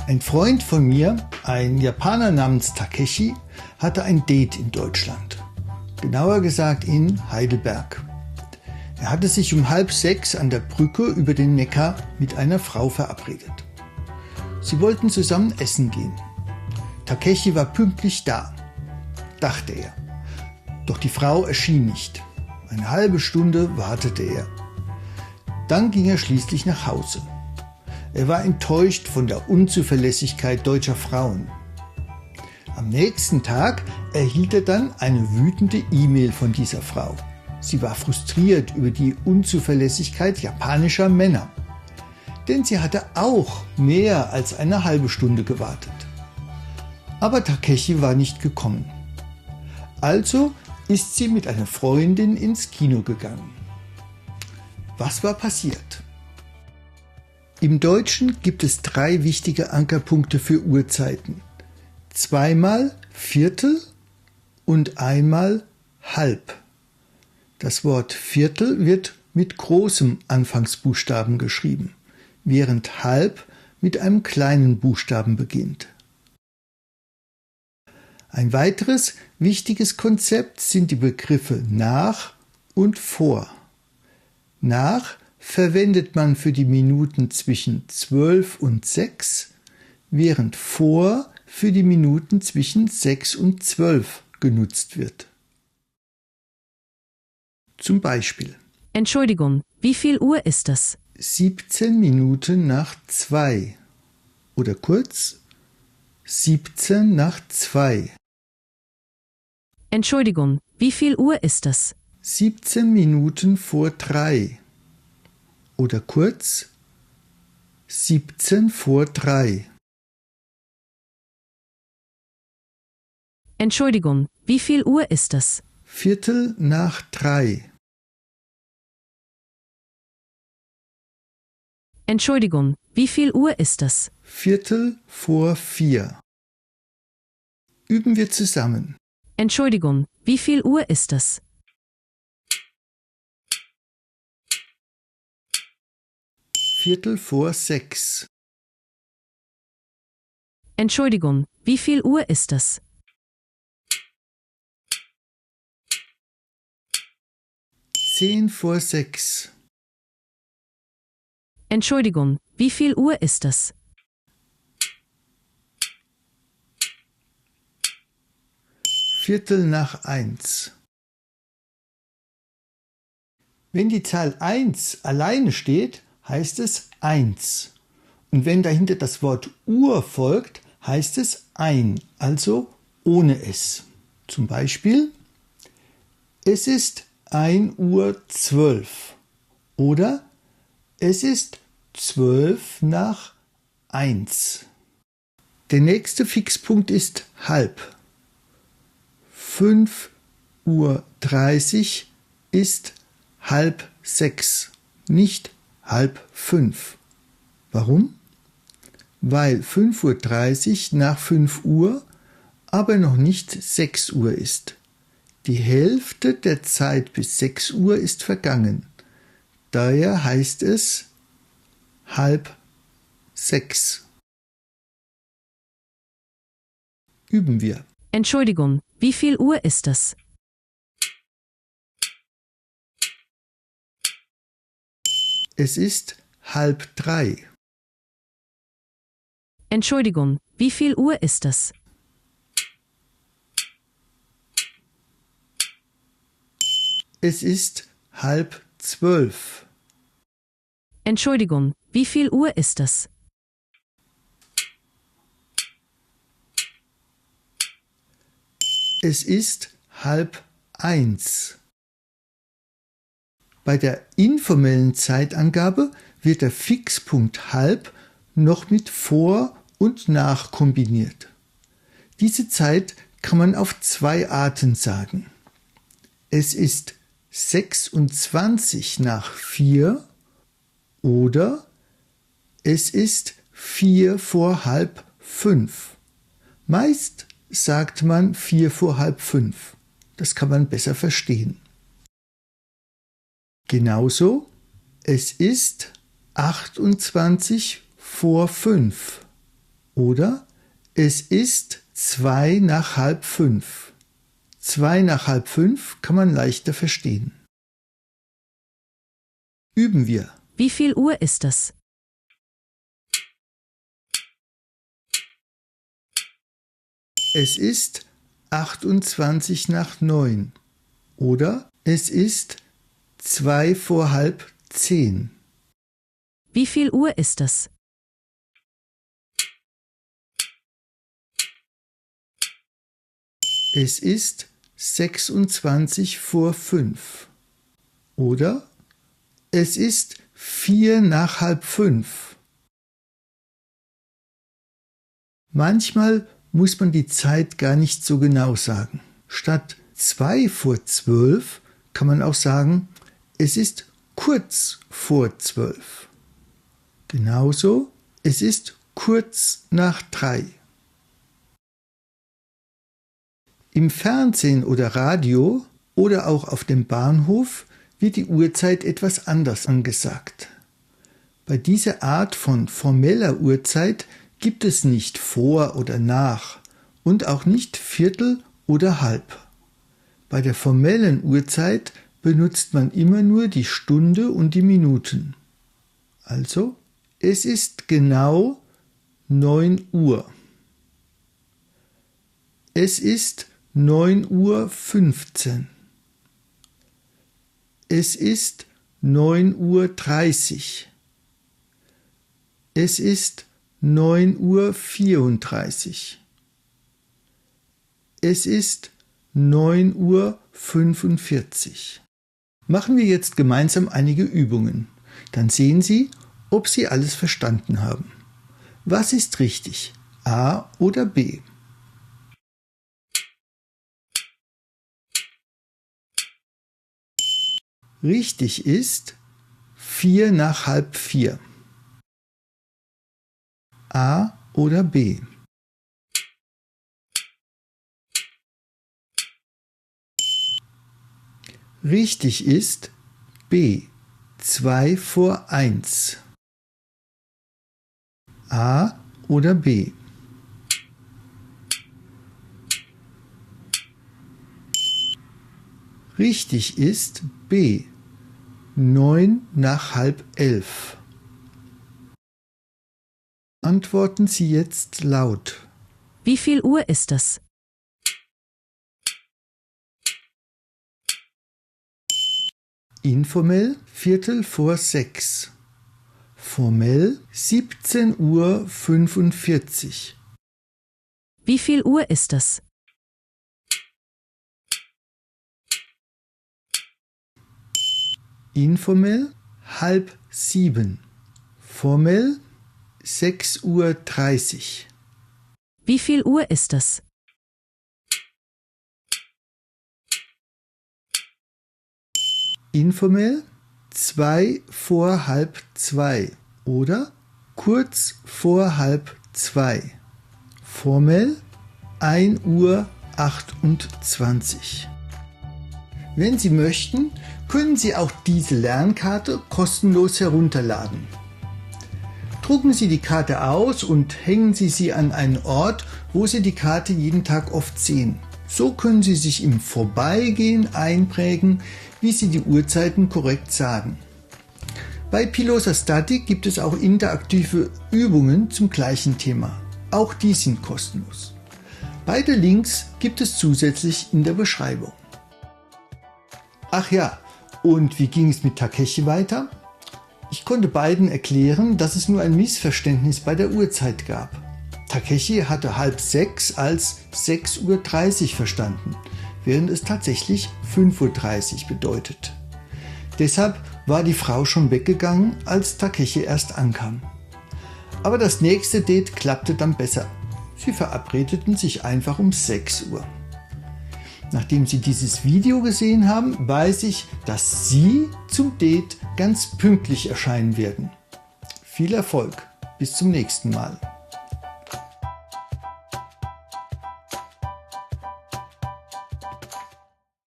Ein Freund von mir, ein Japaner namens Takeshi, hatte ein Date in Deutschland. Genauer gesagt in Heidelberg. Er hatte sich um 5:30 an der Brücke über den Neckar mit einer Frau verabredet. Sie wollten zusammen essen gehen. Takeshi war pünktlich da, dachte er. Doch die Frau erschien nicht. Eine halbe Stunde wartete er. Dann ging er schließlich nach Hause. Er war enttäuscht von der Unzuverlässigkeit deutscher Frauen. Am nächsten Tag erhielt er dann eine wütende E-Mail von dieser Frau. Sie war frustriert über die Unzuverlässigkeit japanischer Männer. Denn sie hatte auch mehr als eine halbe Stunde gewartet. Aber Takeshi war nicht gekommen. Also ist sie mit einer Freundin ins Kino gegangen. Was war passiert? Im Deutschen gibt es 3 wichtige Ankerpunkte für Uhrzeiten. 2-mal Viertel und 1-mal halb. Das Wort Viertel wird mit großem Anfangsbuchstaben geschrieben, während halb mit einem kleinen Buchstaben beginnt. Ein weiteres wichtiges Konzept sind die Begriffe nach und vor. Nach verwendet man für die Minuten zwischen 12 und 6, während vor für die Minuten zwischen 6 und 12 genutzt wird. Zum Beispiel: Entschuldigung, wie viel Uhr ist es? 17 Minuten nach 2 oder kurz 17 nach 2. Entschuldigung, wie viel Uhr ist es? 17 Minuten vor 3 oder kurz 17 vor 3. Entschuldigung, wie viel Uhr ist es? Viertel nach 3. Entschuldigung, wie viel Uhr ist es? Viertel vor 4. Üben wir zusammen. Entschuldigung, wie viel Uhr ist es? Viertel vor 6. Entschuldigung, wie viel Uhr ist es? Zehn vor 6. Entschuldigung, wie viel Uhr ist es? 1:15. Wenn die Zahl 1 alleine steht, heißt es 1. Und wenn dahinter das Wort Uhr folgt, heißt es ein, also ohne es. Zum Beispiel: Es ist 1:12 oder es ist 12 nach 1. Der nächste Fixpunkt ist halb. 5:30 ist 5:30, nicht 4:30. Warum? Weil 5:30 nach 5 Uhr, aber noch nicht 6 Uhr ist. Die Hälfte der Zeit bis 6 Uhr ist vergangen. Daher heißt es 5:30. Üben wir. Entschuldigung, wie viel Uhr ist es? Es ist 2:30. Entschuldigung, wie viel Uhr ist es? Es ist 11:30. Entschuldigung, wie viel Uhr ist es? Es ist 12:30. Bei der informellen Zeitangabe wird der Fixpunkt halb noch mit vor und nach kombiniert. Diese Zeit kann man auf 2 Arten sagen. Es ist 26 nach 4 oder es ist 4 vor halb 5. Meist sagt man 4 vor halb 5. Das kann man besser verstehen. Genauso, es ist 28 vor 5 Oder es ist 2 nach halb 5. 2 nach halb 5 kann man leichter verstehen. Üben wir. Wie viel Uhr ist es? Es ist 28 nach 9. Oder es ist 2 vor halb 10. Wie viel Uhr ist es? Es ist 26 vor 5. Oder es ist 4 nach halb 5. Manchmal muss man die Zeit gar nicht so genau sagen. Statt 2 vor 12 kann man auch sagen, es ist kurz vor 12. Genauso, es ist kurz nach 3. Im Fernsehen oder Radio oder auch auf dem Bahnhof wird die Uhrzeit etwas anders angesagt. Bei dieser Art von formeller Uhrzeit gibt es nicht vor oder nach und auch nicht Viertel oder halb. Bei der formellen Uhrzeit benutzt man immer nur die Stunde und die Minuten. Also, es ist genau 9 Uhr. Es ist 9:15 Uhr. Es ist 9:30 Uhr. Es ist 9:34 Uhr. Es ist 9:45 Uhr. Machen wir jetzt gemeinsam einige Übungen. Dann sehen Sie, ob Sie alles verstanden haben. Was ist richtig? A oder B? Richtig ist 4 nach halb 4. A oder B? Richtig ist B. 2 vor 1. A oder B? Richtig ist B. 9 nach halb 11. Antworten Sie jetzt laut. Wie viel Uhr ist es? Informell 5:45. Formell 17:45 Uhr. Wie viel Uhr ist es? Informell 6:30. Formell 6:30 Uhr. Wie viel Uhr ist es? Informell 2 vor halb 2 oder kurz vor halb 2. Formell 1:28 Uhr. Wenn Sie möchten, können Sie auch diese Lernkarte kostenlos herunterladen. Drucken Sie die Karte aus und hängen Sie sie an einen Ort, wo Sie die Karte jeden Tag oft sehen. So können Sie sich im Vorbeigehen einprägen, wie Sie die Uhrzeiten korrekt sagen. Bei Pilosa Static gibt es auch interaktive Übungen zum gleichen Thema. Auch die sind kostenlos. Beide Links gibt es zusätzlich in der Beschreibung. Ach ja, und wie ging es mit Takeshi weiter? Ich konnte beiden erklären, dass es nur ein Missverständnis bei der Uhrzeit gab. Takeshi hatte 5:30 als 6:30 Uhr verstanden, während es tatsächlich 5:30 Uhr bedeutet. Deshalb war die Frau schon weggegangen, als Takeshi erst ankam. Aber das nächste Date klappte dann besser. Sie verabredeten sich einfach um 6 Uhr. Nachdem Sie dieses Video gesehen haben, weiß ich, dass Sie zum Date ganz pünktlich erscheinen werden. Viel Erfolg, bis zum nächsten Mal.